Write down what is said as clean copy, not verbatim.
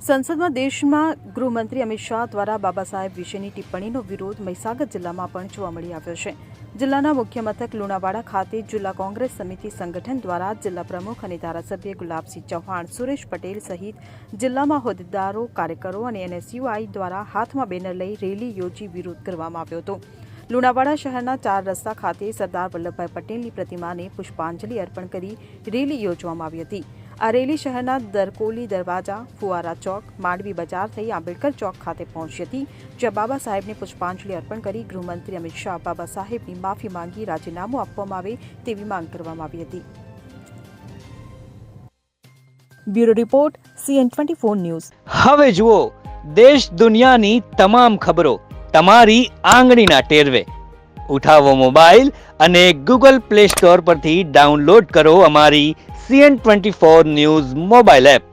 સંસદમાં દેશમાં ગૃહમંત્રી અમિત શાહ દ્વારા બાબા સાહેબ વિશેની ટિપ્પણીનો વિરોધ મહીસાગર જિલ્લામાં પણ જોવા મળી આવ્યો છે. જિલ્લાના મુખ્ય મથક લુણાવાડા ખાતે જિલ્લા કોંગ્રેસ સમિતિ સંગઠન દ્વારા જિલ્લા પ્રમુખ અને ધારાસભ્ય ગુલાબસિંહ ચૌહાણ, સુરેશ પટેલ સહિત જિલ્લામાં હોદ્દેદારો, કાર્યકરો અને એનએસયુઆઈ દ્વારા હાથમાં બેનર લઈ રેલી યોજી વિરોધ કરવામાં આવ્યો હતો. લુણાવાડા શહેરના 4 રસ્તા ખાતે સરદાર વલ્લભભાઈ પટેલની પ્રતિમાને પુષ્પાંજલિ અર્પણ કરી રેલી યોજવામાં આવી હતી. આ રેલી શહેરના દરકોલી દરવાજા, ફુવારા ચોક, માંડવી બજાર થઈ આંબેડકર ચોક ખાતે પહોંચી હતી, જ્યાં બાબા સાહેબને પુષ્પાંજલિ અર્પણ કરી ગૃહમંત્રી અમિત શાહ બાબા સાહેબની માફી માંગી રાજીનામું આપવામાં આવે તેવી માંગ કરવામાં આવી હતી. Bureau report CN24 news. હવે જુઓ દેશ દુનિયાની તમામ ખબરો તમારી આંગળીના ટેરવે. ઉઠાવો મોબાઈલ અને Google Play Store પરથી ડાઉનલોડ કરો અમારી CN24 ન્યૂઝ મોબાઈલ એપ.